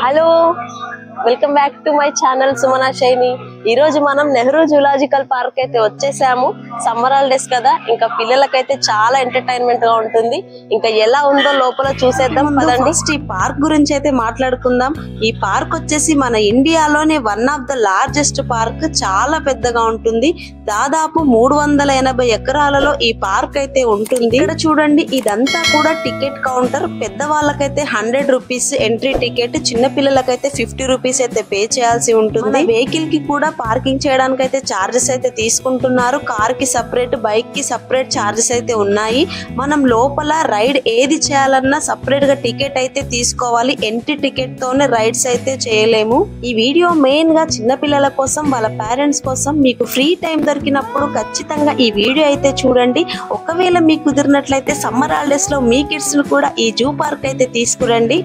Hello welcome back to my channel Sumana Shiny. ఈ రోజు మనం నెహ్రూ జూలాజికల్ పార్క్ అయితే వచ్చేసాము. సమ్మర్ హాలిడేస్ కదా, ఇంకా పిల్లలకైతే చాలా ఎంటర్టైన్మెంట్ గా ఉంటుంది. ఇంకా ఎలా ఉందో లోపల చూసేద్దాం పదండి. ఈ పార్క్ గురించి అయితే మాట్లాడుకుందాం. ఈ పార్క్ వచ్చేసి మన ఇండియాలోనే one of the largest park. చాలా పెద్దగా ఉంటుంది. దాదాపు 380 ఎకరాలలో ఈ పార్క్ అయితే ఉంటుంది. ఇక్కడ చూడండి, ఇదంతా కూడా టికెట్ కౌంటర్. పెద్ద వాళ్ళకైతే 100 రూపీస్ ఎంట్రీ టికెట్, చిన్న పిల్లలకైతే 50 రూపీస్ అయితే పే చేయాల్సి ఉంటుంది. వెహికల్ కి కూడా పార్కింగ్ చేయడానికి అయితే చార్జెస్ అయితే తీసుకుంటున్నారు. కార్ కి సపరేట్, బైక్ కి సపరేట్ చార్జెస్ అయితే ఉన్నాయి. మనం లోపల రైడ్ ఏది చేయాలన్నా సపరేట్ గా టికెట్ అయితే తీసుకోవాలి. ఎంట్రీ టికెట్ తోనే రైడ్స్ అయితే చేయలేము. ఈ వీడియో మెయిన్ గా చిన్న పిల్లల కోసం, వాళ్ళ పేరెంట్స్ కోసం. మీకు ఫ్రీ టైం దొరికినప్పుడు ఖచ్చితంగా ఈ వీడియో అయితే చూడండి. ఒకవేళ మీకు కుదిరినట్లయితే సమ్మర్ హాలిడేస్ లో మీ కిడ్స్ ను కూడా ఈ జూ పార్క్ అయితే తీసుకురండి.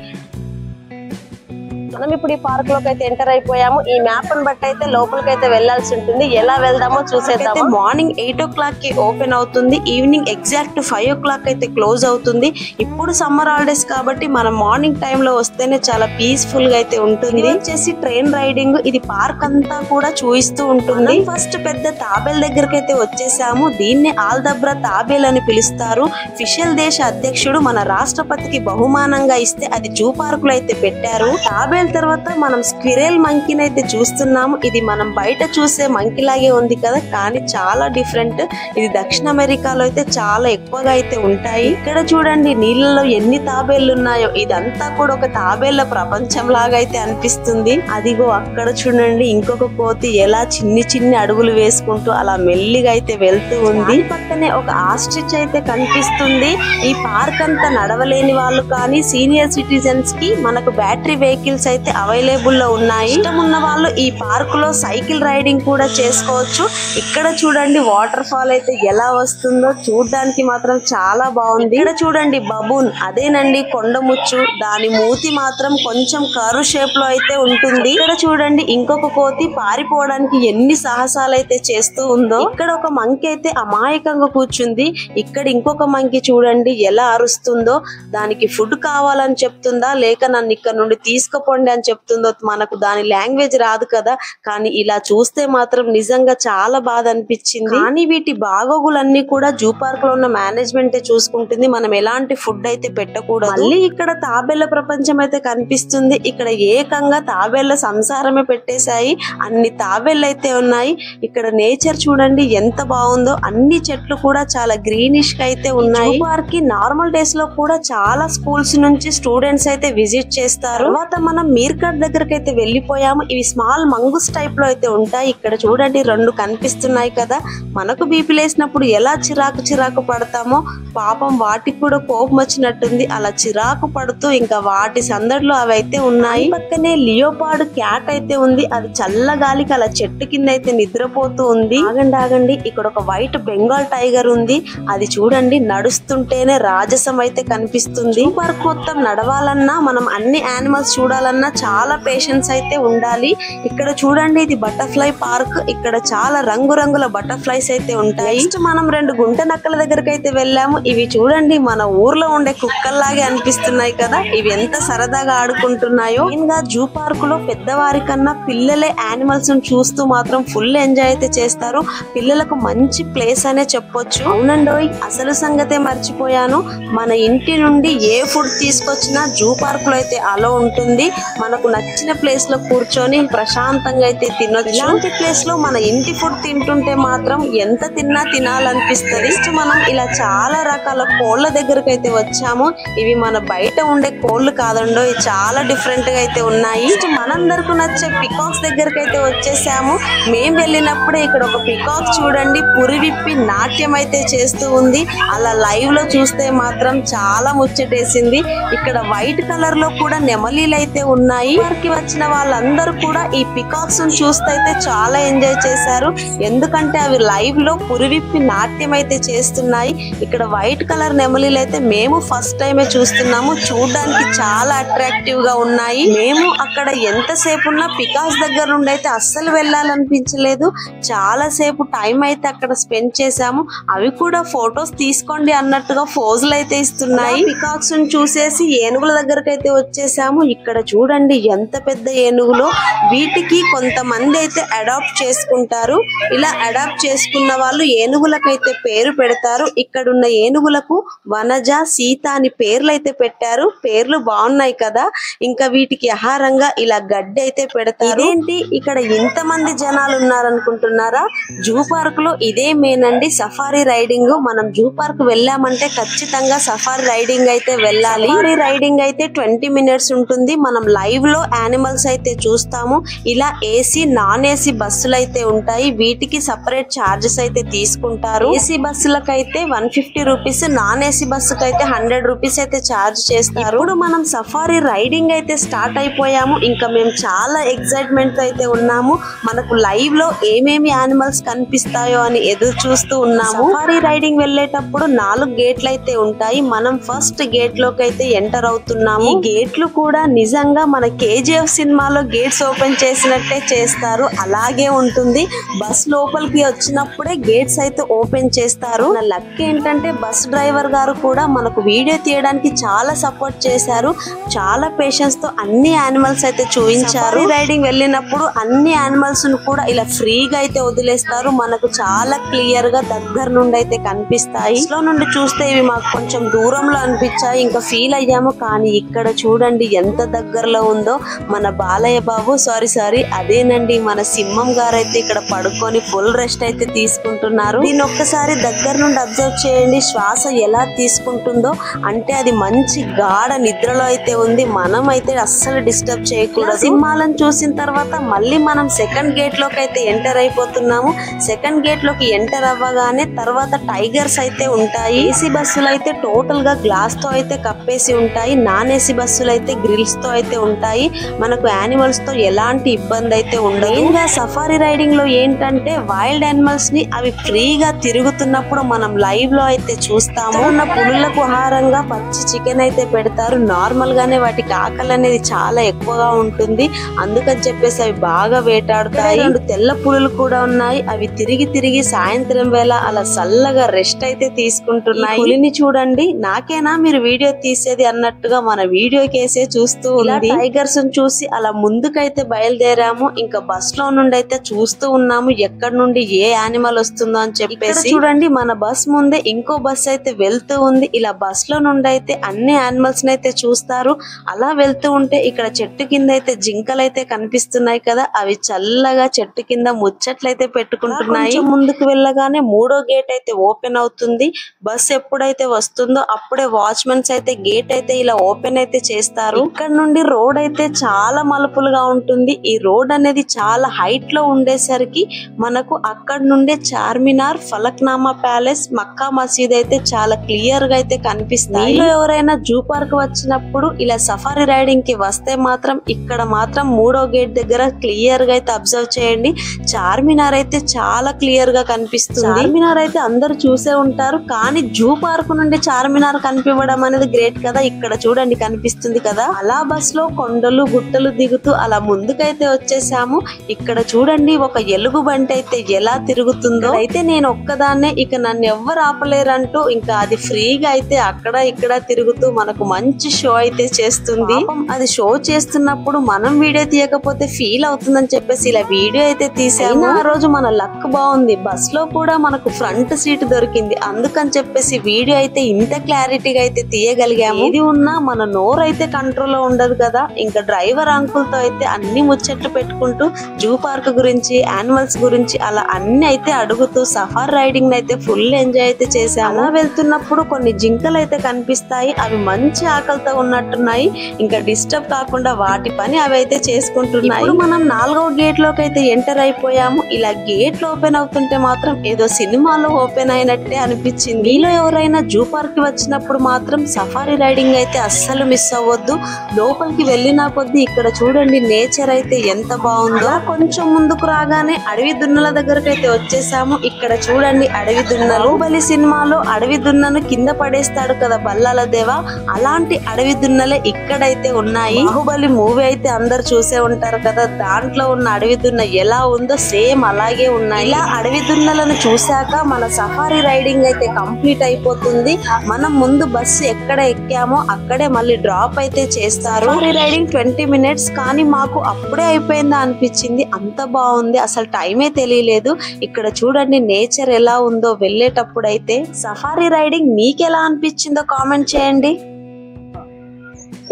మనం ఇప్పుడు ఈ పార్క్ లోకి అయితే ఎంటర్ అయిపోయాము. ఈ మ్యాప్ ని బట్టి అయితే లోపలికి అయితే వెళ్లాల్సి ఉంటుంది. ఎలా వెళ్దామో చూసేద్దాము. మార్నింగ్ 8 o'clock కి ఓపెన్ అవుతుంది. ఈవినింగ్ ఎగ్జాక్ట్ 5 o'clock అయితే క్లోజ్ అవుతుంది. ఇప్పుడు సమ్మర్ హాలిడేస్ కాబట్టి మనం మార్నింగ్ టైమ్ లో వస్తేనే చాలా పీస్ఫుల్ గా అయితే ఉంటుంది. వచ్చేసి ట్రైన్ రైడింగ్. ఇది పార్క్ అంతా కూడా చూపిస్తూ ఉంటుంది. ఫస్ట్ పెద్ద తాబేల్ దగ్గరికి అయితే వచ్చేసాము. దీన్ని ఆల్దబ్రా తాబేల్ అని పిలుస్తారు. ఫిషల్ దేశ అధ్యక్షుడు మన రాష్ట్రపతికి బహుమానంగా ఇస్తే అది జూ పార్క్ లో అయితే పెట్టారు. తాబేల్ తర్వాత మనం స్క్విరెల్ మంకీని అయితే చూస్తున్నాము. ఇది మనం బయట చూసే మంకీ లాగే ఉంది కదా, కానీ చాలా డిఫరెంట్. ఇది దక్షిణ అమెరికాలో అయితే చాలా ఎక్కువగా అయితే ఉంటాయి. ఇక్కడ చూడండి, నీళ్ళలో ఎన్ని తాబేళ్లు ఉన్నాయో. ఇదంతా కూడా ఒక తాబేళ్ల ప్రపంచం లాగా అయితే అనిపిస్తుంది. అదిగో అక్కడ చూడండి, ఇంకొక కోతి ఎలా చిన్ని అడుగులు వేసుకుంటూ అలా మెల్లిగా అయితే వెళ్తూ ఉంది. పక్కనే ఒక ఆస్ట్రిచ్ అయితే కనిపిస్తుంది. ఈ పార్క్ అంతా నడవలేని వాళ్ళు కానీ సీనియర్ సిటిజన్స్ కి మనకు బ్యాటరీ వెహికల్స్ అయితే అవైలబుల్ లో ఉన్నాయి. ఇష్టం ఉన్న వాళ్ళు ఈ పార్క్ లో సైకిల్ రైడింగ్ కూడా చేసుకోవచ్చు. ఇక్కడ చూడండి, వాటర్ ఫాల్ అయితే ఎలా వస్తుందో చూడడానికి మాత్రం చాలా బాగుంది. ఇక్కడ చూడండి, బబూన్, అదేనండి కొండముచ్చు. దాని మూతి మాత్రం కొంచెం కరు షేప్ లో అయితే ఉంటుంది. ఇక్కడ చూడండి, ఇంకొక కోతి పారిపోవడానికి ఎన్ని సాహసాలు అయితే చేస్తూ ఉందో. ఇక్కడ ఒక మంకీ అయితే అమాయకంగా కూర్చుంది. ఇక్కడ ఇంకొక మంకీ చూడండి ఎలా అరుస్తుందో. దానికి ఫుడ్ కావాలని చెప్తుందా, లేక నన్ను ఇక్కడ నుండి తీసుకుపోండి అని చెప్తుందో. మనకు దాని లాంగ్వేజ్ రాదు కదా, కానీ ఇలా చూస్తే మాత్రం నిజంగా చాలా బాధ అనిపించింది. కానీ వీటి బాగోగులన్నీ కూడా జూ పార్క్ లో ఉన్న మేనేజ్మెంట్ చూసుకుంటుంది. మనం ఎలాంటి ఫుడ్ అయితే పెట్టకూడదు. మళ్ళీ ఇక్కడ తాబేళ్ల ప్రపంచం అయితే కనిపిస్తుంది. ఇక్కడ ఏకంగా తాబేళ్ల సంసారమే పెట్టేశాయి. అన్ని తాబేళ్లు అయితే ఉన్నాయి. ఇక్కడ నేచర్ చూడండి ఎంత బాగుందో. అన్ని చెట్లు కూడా చాలా గ్రీనిష్ గా అయితే ఉన్నాయి. జూ పార్క్ కి నార్మల్ డేస్ లో కూడా చాలా స్కూల్స్ నుంచి స్టూడెంట్స్ అయితే విజిట్ చేస్తారు. తర్వాత మనం మీర్కట్ దగ్గరకి అయితే వెళ్ళిపోయాము. ఇవి స్మాల్ మంగూస్ టైప్ లో అయితే ఉంటాయి. ఇక్కడ చూడండి 2 కనిపిస్తున్నాయి కదా. మనకు బీపీ లేసినప్పుడు ఎలా చిరాకు పడతామో, పాపం వాటికి కూడా కోపం వచ్చినట్టుంది. అలా చిరాకు పడుతూ ఇంకా వాటి సందడిలో అవి అయితే ఉన్నాయి. పక్కనే లియోపార్డ్ క్యాట్ అయితే ఉంది. అది చల్లగాలికి అలా చెట్టు కింద అయితే నిద్రపోతూ ఉంది. ఆగండి, ఇక్కడ ఒక వైట్ బెంగాల్ టైగర్ ఉంది. అది చూడండి, నడుస్తుంటేనే రాజసం అయితే కనిపిస్తుంది. పార్క్ మొత్తం నడవాలన్నా, మనం అన్ని యానిమల్స్ చూడాలన్నా చాలా పేషెన్స్ అయితే ఉండాలి. ఇక్కడ చూడండి, ఇది బటర్ఫ్లై పార్క్. ఇక్కడ చాలా రంగురంగుల బటర్ఫ్లైస్ అయితే ఉంటాయి. నెక్స్ట్ మనం 2 గుంట నక్కల దగ్గరకు అయితే వెళ్ళాము. ఇవి చూడండి, మన ఊర్లో ఉండే కుక్కల్లాగే అనిపిస్తున్నాయి కదా. ఇవి ఎంత సరదాగా ఆడుకుంటున్నాయో. మెయిన్ గా జూ పార్క్ లో పెద్దవారి కన్నా పిల్లలే యానిమల్స్ ను చూస్తూ మాత్రం ఫుల్ ఎంజాయ్ అయితే చేస్తారు. పిల్లలకు మంచి ప్లేస్ అనే చెప్పొచ్చు. అవునండోయ్, అసలు సంగతే మర్చిపోయాను. మన ఇంటి నుండి ఏ ఫుడ్ తీసుకొచ్చినా జూ పార్క్ లో అయితే అలో ఉంటుంది. మనకు నచ్చిన ప్లేస్ లో కూర్చొని ప్రశాంతంగా అయితే తినొచ్చు. ఇలాంటి ప్లేస్ లో మన ఇంటి ఫుడ్ తింటుంటే మాత్రం ఎంత తిన్నా తినాలనిపిస్తుంది. మనం ఇలా చాలా రకాల కోళ్ల దగ్గరకు అయితే వచ్చాము. ఇవి మన బయట ఉండే కోళ్లు కాదండో, ఇవి చాలా డిఫరెంట్ గా అయితే ఉన్నాయి. మనందరికి నచ్చే పికాక్స్ దగ్గరకు అయితే వచ్చేసాము. మేము వెళ్ళినప్పుడే ఇక్కడ ఒక పికాక్ చూడండి పురి విప్పి నాట్యం అయితే చేస్తూ ఉంది. అలా లైవ్ లో చూస్తే మాత్రం చాలా ముచ్చటేసింది. ఇక్కడ వైట్ కలర్ లో కూడా నెమలీలు అయితే ఉన్నాయి. పార్క్ కి వచ్చిన వాళ్ళందరూ కూడా ఈ పికాక్స్ చూస్తే అయితే చాలా ఎంజాయ్ చేశారు. ఎందుకంటే అవి లైవ్ లో పురివిప్పి నాట్యం అయితే చేస్తున్నాయి. ఇక్కడ వైట్ కలర్ నెమలీలు అయితే మేము ఫస్ట్ టైమే చూస్తున్నాము. చూడడానికి చాలా అట్రాక్టివ్ గా ఉన్నాయి. మేము అక్కడ ఎంతసేపు ఉన్నా పికాక్స్ దగ్గర నుండి అయితే అస్సలు వెళ్ళాలనిపించలేదు. చాలా సేపు టైం అయితే అక్కడ స్పెండ్ చేసాము. అవి కూడా ఫొటోస్ తీసుకోండి అన్నట్టుగా ఫోజులు అయితే ఇస్తున్నాయి. పికాక్స్ చూసేసి ఏనుగుల దగ్గరకు అయితే వచ్చేసాము. ఇక్కడ చూడండి చూడండి ఎంత పెద్ద ఏనుగులో. వీటికి కొంతమంది అయితే అడాప్ట్ చేసుకుంటారు. ఇలా అడాప్ట్ చేసుకున్న వాళ్ళు ఏనుగులకైతే పేరు పెడతారు. ఇక్కడ ఉన్న ఏనుగులకు వనజ, సీత అని పేర్లు అయితే పెట్టారు. పేర్లు బాగున్నాయి కదా. ఇంకా వీటికి ఆహారంగా ఇలా గడ్డి అయితే పెడతారు. ఇదేంటి ఇక్కడ ఇంతమంది జనాలు ఉన్నారనుకుంటున్నారా? జూ పార్క్ లో ఇదే మెయిన్ అండి, సఫారీ రైడింగ్. మనం జూ పార్క్ వెళ్ళామంటే ఖచ్చితంగా సఫారీ రైడింగ్ అయితే వెళ్ళాలి. సఫారీ రైడింగ్ అయితే 20 మినిట్స్ ఉంటుంది. మనం లైవ్ లో యానిమల్స్ అయితే చూస్తాము. ఇలా ఏసీ, నాన్ ఏసీ బస్సులు అయితే ఉంటాయి. వీటికి సపరేట్ చార్జెస్ అయితే తీసుకుంటారు. ఏసీ బస్సులకైతే 150 రూపీస్, నాన్ ఏసీ బస్సుకి అయితే 100 రూపీస్ అయితే చార్జ్ చేస్తారు. ఇప్పుడు మనం సఫారీ రైడింగ్ అయితే స్టార్ట్ అయిపోయాము. ఇంకా మేము చాలా ఎక్సైట్మెంట్ తో అయితే ఉన్నాము. మనకు లైవ్ లో ఏమేమి యానిమల్స్ కనిపిస్తాయో అని ఎదురు చూస్తూ ఉన్నాము. సఫారీ రైడింగ్ వెళ్ళేటప్పుడు 4 గేట్లు అయితే ఉంటాయి. మనం ఫస్ట్ గేట్ లోకి అయితే ఎంటర్ అవుతున్నాము. ఈ గేట్లు కూడా నిజంగా మన KGF సినిమాలో గేట్స్ ఓపెన్ చేసినట్టే చేస్తారు. అలాగే ఉంటుంది. బస్ లోపలికి వచ్చినప్పుడే గేట్స్ అయితే ఓపెన్ చేస్తారు. నా లక్ ఏంటంటే బస్ డ్రైవర్ గారు కూడా మనకు వీడియో తీయడానికి చాలా సపోర్ట్ చేశారు. చాలా పేషెన్స్ తో అన్ని యానిమల్స్ అయితే చూపించారు. రైడింగ్ వెళ్ళినప్పుడు అన్ని యానిమల్స్ ను కూడా ఇలా ఫ్రీగా అయితే వదిలేస్తారు. మనకు చాలా క్లియర్ గా దగ్గర నుండి అయితే కనిపిస్తాయి. లో నుండి చూస్తే ఇవి మాకు కొంచెం దూరంలో అనిపించాయి. ఇంకా ఫీల్ అయ్యాము. కానీ ఇక్కడ చూడండి ఎంత దగ్గరలో ఉందో. మన బాలయ్య బాబు సారీ అదేనండి మన సింహం గారు అయితే ఇక్కడ పడుకొని ఫుల్ రెస్ట్ అయితే తీసుకుంటున్నారు. దీన్ని ఒక్కసారి దగ్గర నుండి అబ్జర్వ్ చేయండి. శ్వాస ఎలా తీసుకుంటుందో, అంటే అది మంచి గాఢ నిద్రలో అయితే ఉంది. మనం అయితే అస్సలు డిస్టర్బ్ చేయకూడదు. సింహాలను చూసిన తర్వాత మళ్ళీ మనం సెకండ్ గేట్ లోకి అయితే ఎంటర్ అయిపోతున్నాము. సెకండ్ గేట్ లోకి ఎంటర్ అవ్వగానే తర్వాత టైగర్స్ అయితే ఉంటాయి. ఏసీ బస్సులు అయితే టోటల్ గా గ్లాస్ తో అయితే కప్పేసి ఉంటాయి. నాన్ ఏసీ బస్సులు అయితే గ్రిల్స్ తో అయితే ఉంటాయి. మనకు యానిమల్స్ తో ఎలాంటి ఇబ్బంది అయితే ఉండదు. ఇంకా సఫారీ రైడింగ్ లో ఏంటంటే వైల్డ్ యానిమల్స్ ని అవి ఫ్రీగా తిరుగుతున్నప్పుడు మనం లైవ్ లో అయితే చూస్తాము. ఉన్న పులులకు ఆహారంగా పచ్చి చికెన్ అయితే పెడతారు. నార్మల్ గానే వాటికి ఆకలి అనేది చాలా ఎక్కువగా ఉంటుంది. అందుకని చెప్పేసి అవి బాగా వేటాడుతాయి. 2 తెల్ల పులులు కూడా ఉన్నాయి. అవి తిరిగి సాయంత్రం వేళ అలా చల్లగా రెస్ట్ అయితే తీసుకుంటున్నాయి. పులిని చూడండి, నాకేనా మీరు వీడియో తీసేది అన్నట్టుగా మన వీడియో కేసే చూస్తూ ఉంది. టైగర్స్ చూసి అలా ముందుకైతే బయలుదేరాము. ఇంకా బస్ లో నుండి అయితే చూస్తూ ఉన్నాము ఎక్కడి నుండి ఏ యానిమల్ వస్తుందో అని చెప్పేసి. చూడండి మన బస్ ముందే ఇంకో బస్ అయితే వెళ్తూ ఉంది. ఇలా బస్ లో నుండి అయితే అన్ని యానిమల్స్ అయితే చూస్తారు. అలా వెళ్తూ ఉంటే ఇక్కడ చెట్టు కింద అయితే జింకలు అయితే కనిపిస్తున్నాయి కదా. అవి చల్లగా చెట్టు కింద ముచ్చట్లయితే పెట్టుకుంటున్నాయి. ముందుకు వెళ్ళగానే 3వ గేట్ అయితే ఓపెన్ అవుతుంది. బస్ ఎప్పుడైతే వస్తుందో అప్పుడే వాచ్మెన్స్ అయితే గేట్ అయితే ఇలా ఓపెన్ అయితే చేస్తారు. ఇక్కడ నుండి రోడ్ అయితే చాలా మలుపులుగా ఉంటుంది. ఈ రోడ్ అనేది చాలా హైట్ లో ఉండేసరికి మనకు అక్కడ నుండే చార్మినార్, ఫలక్నామా ప్యాలెస్, మక్కా మసీద్ అయితే చాలా క్లియర్ గా అయితే కనిపిస్తాయి. ఎవరైనా జూ పార్క్ వచ్చినప్పుడు ఇలా సఫారీ రైడింగ్ కి వస్తే మాత్రం ఇక్కడ మాత్రం 3వ గేట్ దగ్గర క్లియర్ గా అయితే అబ్జర్వ్ చేయండి. చార్మినార్ అయితే చాలా క్లియర్ గా కనిపిస్తుంది. చార్మినార్ అయితే అందరూ చూసే ఉంటారు. కానీ జూ పార్క్ నుండి చార్మినార్ కనిపించడం అనేది గ్రేట్ కదా. ఇక్కడ చూడండి కనిపిస్తుంది కదా. అలా బస్ లో కొండలు గుట్టలు దిగుతూ అలా ముందుకైతే వచ్చేసాము. ఇక్కడ చూడండి ఒక ఎలుగు బంటి అయితే ఎలా తిరుగుతుందో. అయితే నేను ఒక్కదాన్నే, ఇక నన్ను ఎవ్వరు ఆపలేరంటూ ఇంకా అది ఫ్రీగా అయితే అక్కడ ఇక్కడ తిరుగుతూ మనకు మంచి షో అయితే చేస్తుంది. అది షో చేస్తున్నప్పుడు మనం వీడియో తీయకపోతే ఫీల్ అవుతుందని చెప్పేసి ఇలా వీడియో అయితే తీసాము. ఆ రోజు మన లక్ బాగుంది. బస్ లో కూడా మనకు ఫ్రంట్ సీట్ దొరికింది. అందుకని చెప్పేసి వీడియో అయితే ఇంత క్లారిటీగా అయితే తీయగలిగాము. ఇది ఉన్నా మన నోరు అయితే కంట్రోల్ లో ఉండదు కదా. ఇంకా డ్రైవర్ అంకుల్ తో అయితే అన్ని ముచ్చట్లు పెట్టుకుంటూ జూ పార్క్ గురించి, యానిమల్స్ గురించి అలా అన్ని అయితే అడుగుతూ సఫారీ రైడింగ్ అయితే ఫుల్ ఎంజాయ్ అయితే చేసాము. అలా వెళ్తున్నప్పుడు కొన్ని జింకలు అయితే కనిపిస్తాయి. అవి మంచి ఆకలితో ఉన్నట్టున్నాయి. ఇంకా డిస్టర్బ్ కాకుండా వాటి పని అవి అయితే చేసుకుంటున్నాయి. మనం 4వ గేట్ లోకి అయితే ఎంటర్ అయిపోయాము. ఇలా గేట్లు ఓపెన్ అవుతుంటే మాత్రం ఏదో సినిమాలో ఓపెన్ అయినట్టే అనిపించింది. మీలో ఎవరైనా జూ పార్క్ కి వచ్చినప్పుడు మాత్రం సఫారీ రైడింగ్ అయితే అస్సలు మిస్ అవ్వద్దు. లోపలికి వెళ్ళినా కొద్దీ ఇక్కడ చూడండి నేచర్ అయితే ఎంత బాగుందో. కొంచెం ముందుకు రాగానే అడవి దున్నల దగ్గరకు అయితే వచ్చేసాము. ఇక్కడ చూడండి అడవి దున్నలు. బాహుబలి సినిమాలో అడవి దున్నను కింద పడేస్తాడు కదా బల్లాల దేవ, అలాంటి అడవి దున్నలే ఇక్కడైతే ఉన్నాయి. బాహుబలి మూవీ అయితే అందరు చూసే ఉంటారు కదా. దాంట్లో ఉన్న అడవి దున్న ఎలా ఉందో సేమ్ అలాగే ఉన్నాయి. ఇలా అడవి దున్నలను చూశాక మన సఫారీ రైడింగ్ అయితే కంప్లీట్ అయిపోతుంది. మనం ముందు బస్సు ఎక్కడ ఎక్కామో అక్కడే మళ్ళీ డ్రాప్ అయితే చేస్తారు. సఫారీ రైడింగ్ 20 minutes, కానీ మాకు అప్పుడే అయిపోయిందా అనిపించింది. అంత బాగుంది, అసలు టైమే తెలియలేదు. ఇక్కడ చూడండి నేచర్ ఎలా ఉందో వెళ్ళేటప్పుడు అయితే. సఫారీ రైడింగ్ మీకు ఎలా అనిపించిందో కామెంట్ చేయండి.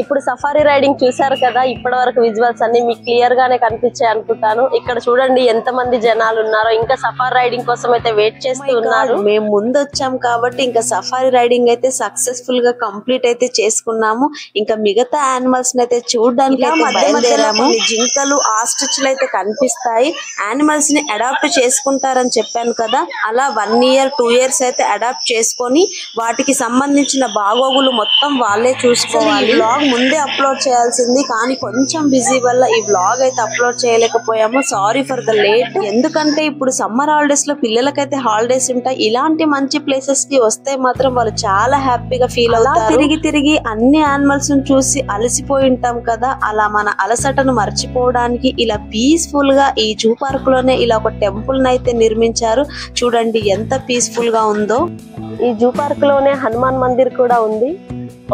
ఇప్పుడు సఫారీ రైడింగ్ చూసారు కదా, ఇప్పటి వరకు విజువల్స్ అన్ని మీకు క్లియర్ గానే కనిపించాయి అనుకుంటాను. ఇక్కడ చూడండి ఎంత మంది జనాలు ఉన్నారో, ఇంకా సఫారీ రైడింగ్ కోసం అయితే వెయిట్ చేస్తూ ఉన్నారు. మేము ముందు వచ్చాం కాబట్టి ఇంకా సఫారీ రైడింగ్ అయితే సక్సెస్ఫుల్ గా కంప్లీట్ అయితే చేసుకున్నాము. ఇంకా మిగతా యానిమల్స్ అయితే చూడడానికి బయలుదేరాము. జింకలు, ఆస్ట్రిచ్లు అయితే కనిపిస్తాయి. యానిమల్స్ ని అడాప్ట్ చేసుకుంటారని చెప్పాను కదా, అలా 1 year 2 years అయితే అడాప్ట్ చేసుకొని వాటికి సంబంధించిన బాగోగులు మొత్తం వాళ్ళే చూసుకోవాలి. బ్లాగ్ ముందే అప్లోడ్ చేయాల్సింది, కానీ కొంచెం బిజీ వల్ల ఈ వ్లాగ్ అయితే అప్లోడ్ చేయలేకపోయాము. Sorry for the late. ఎందుకంటే ఇప్పుడు సమ్మర్ హాలిడేస్ లో పిల్లలకైతే హాలిడేస్ ఉంటాయి. ఇలాంటి మంచి ప్లేసెస్ కి వస్తే మాత్రం వాళ్ళు చాలా హ్యాపీగా ఫీల్ అవుతారు. తిరిగి అన్ని యానిమల్స్ ను చూసి అలసిపోయి ఉంటాం కదా, అలా మన అలసటను మర్చిపోవడానికి ఇలా పీస్ఫుల్ గా ఈ జూ పార్క్ లోనే ఇలా ఒక టెంపుల్ అయితే నిర్మించారు. చూడండి ఎంత పీస్ఫుల్ గా ఉందో. ఈ జూ పార్క్ లోనే హనుమాన్ మందిర్ కూడా ఉంది.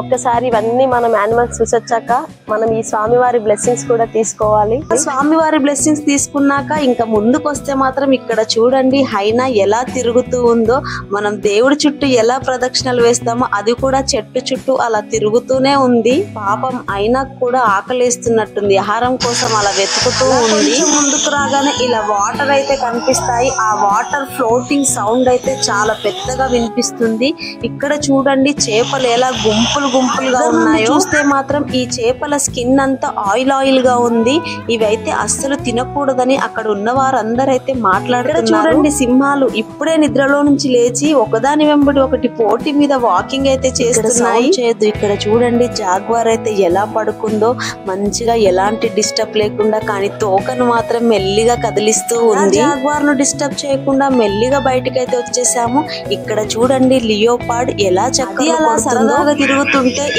ఒక్కసారి ఇవన్నీ మనం యానిమల్స్ చూసొచ్చాక మనం ఈ స్వామివారి బ్లెస్సింగ్స్ కూడా తీసుకోవాలి. స్వామివారి బ్లెస్సింగ్స్ తీసుకున్నాక ఇంకా ముందుకు వస్తే మాత్రం ఇక్కడ చూడండి హైనా ఎలా తిరుగుతూ ఉందో. మనం దేవుడి చుట్టూ ఎలా ప్రదక్షిణలు వేస్తామో అది కూడా చెట్టు చుట్టూ అలా తిరుగుతూనే ఉంది. పాపం అయినా కూడా ఆకలేస్తున్నట్టుంది, ఆహారం కోసం అలా వెతుకుతూ ఉంది. ముందుకు రాగానే ఇలా వాటర్ అయితే కనిపిస్తాయి. ఆ వాటర్ ఫ్లోటింగ్ సౌండ్ అయితే చాలా పెద్దగా వినిపిస్తుంది. ఇక్కడ చూడండి చేపలు ఎలా గుంపులుగా ఉన్నాయో. చూస్తే మాత్రం ఈ చేపల స్కిన్ అంతా ఆయిల్ గా ఉంది. ఇవైతే అస్సలు తినకూడదని అక్కడ ఉన్న వారందరైతే మాట్లాడుతున్నారు. చూడండి సింహాలు ఇప్పుడే నిద్రలో నుంచి లేచి ఒకదాని వెంబడి ఒకటి పోటీ మీద వాకింగ్ అయితే చేస్తున్నాయి. ఇక్కడ చూడండి జాగ్వార్ అయితే ఎలా పడుకుందో, మంచిగా ఎలాంటి డిస్టర్బ్ లేకుండా, కానీ తోకను మాత్రం మెల్లిగా కదిలిస్తూ ఉంది. జాగ్వార్ ను డిస్టర్బ్ చేయకుండా మెల్లిగా బయటకు అయితే వచ్చేసాము. ఇక్కడ చూడండి లియోపార్డ్ ఎలా చక్కగా సరదాగా తిరుగుతుంటే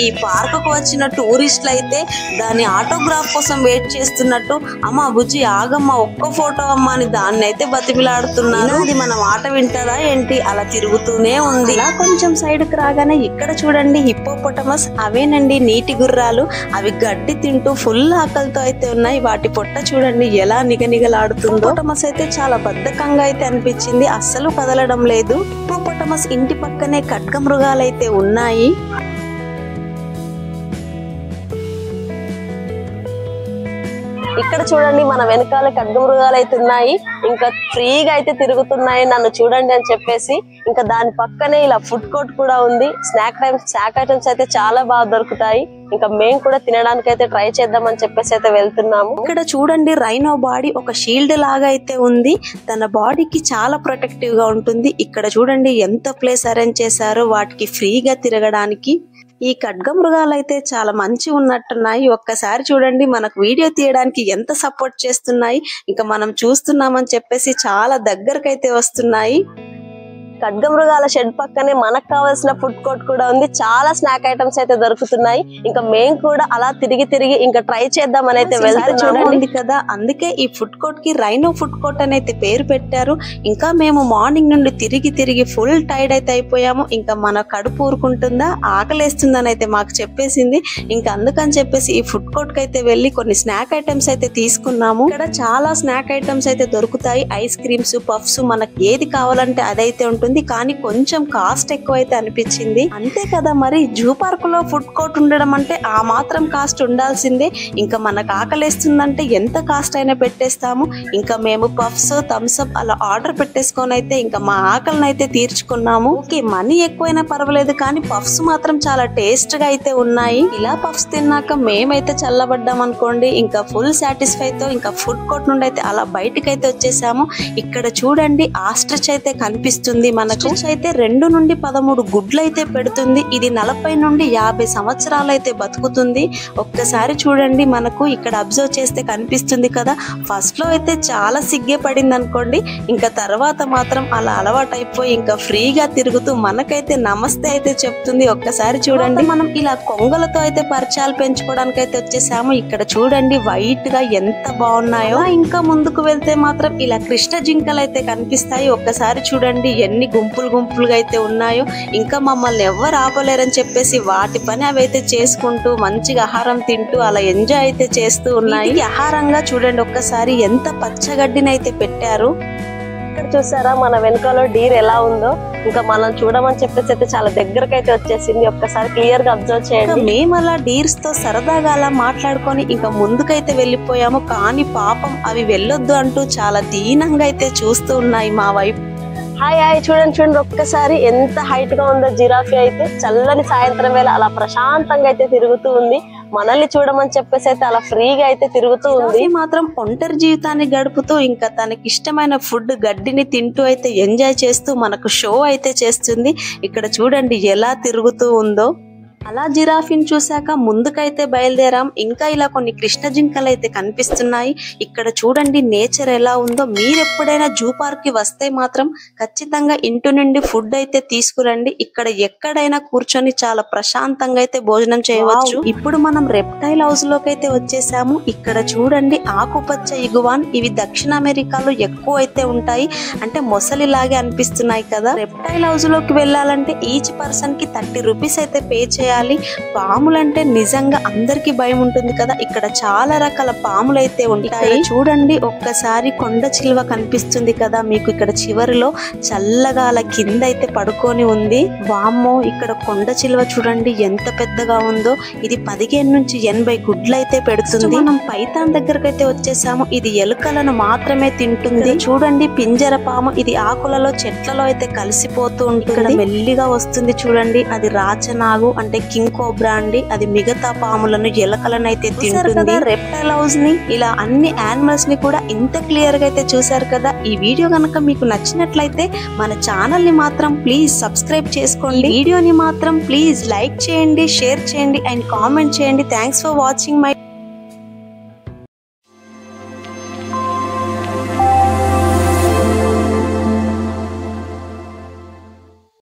ఈ పార్క్ కు వచ్చిన టూరిస్టులు అయితే దాని ఆటోగ్రాఫ్ కోసం వెయిట్ చేస్తున్నట్టు, అమ్మ బుజ్జి ఆగమ్మ ఒక్క ఫోటో అమ్మ అని దాన్ని అయితే బతిమిలాడుతున్నారు. అది మన మాట వింటారా ఏంటి, అలా తిరుగుతూనే ఉంది. ఇలా కొంచెం సైడ్ కు రాగానే ఇక్కడ చూడండి హిప్పోపొటమస్, అవేనండి నీటి గుర్రాలు. అవి గడ్డి తింటూ ఫుల్ ఆకలితో అయితే ఉన్నాయి. వాటి పొట్ట చూడండి ఎలా నిగనిగలాడుతుందో. హిప్పోపొటమస్ అయితే చాలా బద్ధకంగా అయితే అనిపించింది, అస్సలు కదలడం లేదు. హిప్పోపొటమస్ ఇంటి పక్కనే ఖడ్గమృగాలు అయితే ఉన్నాయి. ఇక్కడ చూడండి మన వెనకాల ఖడ్గమృగాలు అయితే ఉన్నాయి, ఇంకా ఫ్రీగా అయితే తిరుగుతున్నాయి నన్ను చూడండి అని చెప్పేసి. ఇంకా దాని పక్కనే ఇలా ఫుడ్ కోర్ట్ కూడా ఉంది. స్నాక్ ఐటమ్స్ అయితే చాలా బాగా దొరుకుతాయి. ఇంకా మేము కూడా తినడానికి అయితే ట్రై చేద్దామని చెప్పేసి అయితే వెళ్తున్నాము. ఇక్కడ చూడండి రైనో బాడీ ఒక షీల్డ్ లాగా అయితే ఉంది. తన బాడీకి చాలా ప్రొటెక్టివ్ గా ఉంటుంది. ఇక్కడ చూడండి ఎంత ప్లేస్ అరేంజ్ చేశారో వాటికి ఫ్రీగా తిరగడానికి. ఈ ఖడ్గమృగాలు అయితే చాలా మంచి ఉన్నట్టున్నాయి. ఒక్కసారి చూడండి మనకు వీడియో తీయడానికి ఎంత సపోర్ట్ చేస్తున్నాయి. ఇంకా మనం చూస్తున్నామని చెప్పేసి చాలా దగ్గరకైతే వస్తున్నాయి. ఖడ్గమృగాల షెడ్ పక్కనే మనకు కావాల్సిన ఫుడ్ కోర్ట్ కూడా ఉంది. చాలా స్నాక్ ఐటమ్స్ అయితే దొరుకుతున్నాయి. ఇంకా మేము కూడా అలా తిరిగి ఇంకా ట్రై చేద్దామని అయితే చూడండి కదా, అందుకే ఈ ఫుడ్ కోర్ట్ కి రైనో ఫుడ్ కోర్ట్ అని అయితే పేరు పెట్టారు. ఇంకా మేము మార్నింగ్ నుండి తిరిగి ఫుల్ టైర్డ్ అయితే అయిపోయాము. ఇంకా మన కడుపు ఊరుకుంటుందా, ఆకలేస్తుందని అయితే మాకు చెప్పేసింది. ఇంకా అందుకని చెప్పేసి ఈ ఫుడ్ కోర్ట్ కి అయితే వెళ్ళి కొన్ని స్నాక్ ఐటమ్స్ అయితే తీసుకున్నాము. ఇక్కడ చాలా స్నాక్ ఐటమ్స్ అయితే దొరుకుతాయి. ఐస్ క్రీమ్స్, పఫ్స్, మనకి ఏది కావాలంటే అదైతే ఉంటుంది. కానీ కొంచెం కాస్ట్ ఎక్కువ అయితే అనిపించింది. అంతే కదా మరి, జూ పార్క్ లో ఫుడ్ కోర్ట్ ఉండడం అంటే ఆ మాత్రం కాస్ట్ ఉండాల్సిందే. ఇంకా మనకు ఆకలేస్తుందంటే ఎంత కాస్ట్ అయినా పెట్టేస్తాము. ఇంకా మేము పఫ్స్, థమ్స్ అప్ అలా ఆర్డర్ పెట్టేసుకొని అయితే ఇంకా మా ఆకలిని అయితే తీర్చుకున్నాము. ఓకే మనీ ఎక్కువైనా పర్వాలేదు, కానీ పఫ్స్ మాత్రం చాలా టేస్ట్ గా అయితే ఉన్నాయి. ఇలా పఫ్స్ తిన్నాక మేమైతే చల్లబడ్డాం అనుకోండి. ఇంకా ఫుల్ సాటిస్ఫై తో ఇంకా ఫుడ్ కోర్ట్ నుండి అయితే అలా బయటకు అయితే వచ్చేసాము. ఇక్కడ చూడండి ఆస్ట్రిచ్ అయితే కనిపిస్తుంది. మనకు అయితే 2 నుండి 13 గుడ్లు అయితే పెడుతుంది. ఇది 40 నుండి 50 సంవత్సరాలు అయితే బతుకుతుంది. ఒక్కసారి చూడండి మనకు ఇక్కడ అబ్జర్వ్ చేస్తే కనిపిస్తుంది కదా. ఫస్ట్ లో అయితే చాలా సిగ్గే పడింది అనుకోండి. ఇంకా తర్వాత మాత్రం అలా అలవాటు అయిపోయి ఇంకా ఫ్రీగా తిరుగుతూ మనకైతే నమస్తే అయితే చెప్తుంది. ఒక్కసారి చూడండి మనం ఇలా కొంగలతో అయితే పరిచయాలు పెంచుకోవడానికి అయితే వచ్చేసాము. ఇక్కడ చూడండి వైట్ గా ఎంత బాగున్నాయో. ఇంకా ముందుకు వెళ్తే మాత్రం ఇలా కృష్ణ జింకలు అయితే కనిపిస్తాయి. ఒక్కసారి చూడండి ఎన్ని ఎన్ని గుంపులు గుంపులుగా అయితే ఉన్నాయో, ఇంకా మమ్మల్ని ఎవరు ఆపలేరని చెప్పేసి వాటి పని అవి అయితే చేసుకుంటూ మంచిగా ఆహారం తింటూ అలా ఎంజాయ్ అయితే చేస్తూ ఉన్నాయి. ఆహారంగా చూడండి ఒక్కసారి ఎంత పచ్చగడ్డిని అయితే పెట్టారు. ఇక్కడ చూసారా మన వెనకాల డీర్ ఎలా ఉందో, ఇంకా మనం చూడమని చెప్పేసి అయితే చాలా దగ్గరకు అయితే వచ్చేసింది. ఒక్కసారి క్లియర్ గా అబ్జర్వ్ చేయండి. మేము అలా డీర్స్ తో సరదాగా అలా మాట్లాడుకొని ఇంకా ముందుకైతే వెళ్ళిపోయాము. కానీ పాపం అవి వెళ్ళొద్దు అంటూ చాలా దీనంగా అయితే చూస్తూ ఉన్నాయి మా వైపు. హాయ్ హాయ్, చూడండి ఒక్కసారి ఎంత హైట్ గా ఉందో జిరాఫీ అయితే. చల్లని సాయంత్రం వేళ అలా ప్రశాంతంగా అయితే తిరుగుతూ ఉంది. మనల్ని చూడమని చెప్పేసి అయితే అలా ఫ్రీగా అయితే తిరుగుతూ ఉంది. మాత్రం ఒంటరి జీవితాన్ని గడుపుతూ ఇంకా తనకి ఇష్టమైన ఫుడ్ గడ్డిని తింటూ అయితే ఎంజాయ్ చేస్తూ మనకు షో అయితే చేస్తుంది. ఇక్కడ చూడండి ఎలా తిరుగుతూ ఉందో. అలా జిరాఫీని చూశాక ముందుకైతే బయలుదేరాం. ఇంకా ఇలా కొన్ని కృష్ణ జింకలు అయితే కనిపిస్తున్నాయి. ఇక్కడ చూడండి నేచర్ ఎలా ఉందో. మీరు ఎప్పుడైనా జూ పార్క్ కి వస్తే మాత్రం ఖచ్చితంగా ఇంటి నుండి ఫుడ్ అయితే తీసుకురండి. ఇక్కడ ఎక్కడైనా కూర్చొని చాలా ప్రశాంతంగా అయితే భోజనం చేయవచ్చు. ఇప్పుడు మనం రెప్టైల్ హౌస్ లోకి అయితే వచ్చేసాము. ఇక్కడ చూడండి ఆకుపచ్చ ఇగువాన్, ఇవి దక్షిణ అమెరికాలో ఎక్కువ అయితే ఉంటాయి. అంటే మొసలిలాగే అనిపిస్తున్నాయి కదా. రెప్టైల్ హౌస్ లోకి వెళ్ళాలంటే ఈచ్ పర్సన్ కి 30 రూపీస్ అయితే పే చేయాలి. పాములంటే నిజంగా అందరికి భయం ఉంటుంది కదా. ఇక్కడ చాలా రకాల పాములు అయితే ఉంటాయి. చూడండి ఒక్కసారి కొండ చిలువ కనిపిస్తుంది కదా మీకు. ఇక్కడ చివరిలో చల్లగా అలా కింద అయితే పడుకొని ఉంది. వామ్మో, ఇక్కడ కొండ చిలువ చూడండి ఎంత పెద్దగా ఉందో. ఇది 15 నుంచి 80 గుడ్లు అయితే పెడుతుంది. మనం పైథాన్ దగ్గరకు అయితే వచ్చేసాము. ఇది ఎలుకలను మాత్రమే తింటుంది. చూడండి పింజర పాము, ఇది ఆకులలో చెట్లలో అయితే కలిసిపోతూ ఉంటుంది. మెల్లిగా వస్తుంది చూడండి. అది రాచనాగు అంటే కింగ్ కోబ్రా అండి. అది మిగతా పాములను ఎలకలను అయితే తింటుంది. రెప్టైల్ హౌస్ ని ఇలా అన్ని యానిమల్స్ ని కూడా ఇంత క్లియర్ గా అయితే చూసారు కదా. ఈ వీడియో కనుక మీకు నచ్చినట్లయితే మన ఛానల్ ని మాత్రం ప్లీజ్ సబ్స్క్రైబ్ చేసుకోండి. వీడియోని మాత్రం ప్లీజ్ లైక్ చేయండి, షేర్ చేయండి అండ్ కామెంట్ చేయండి. Thanks for watching my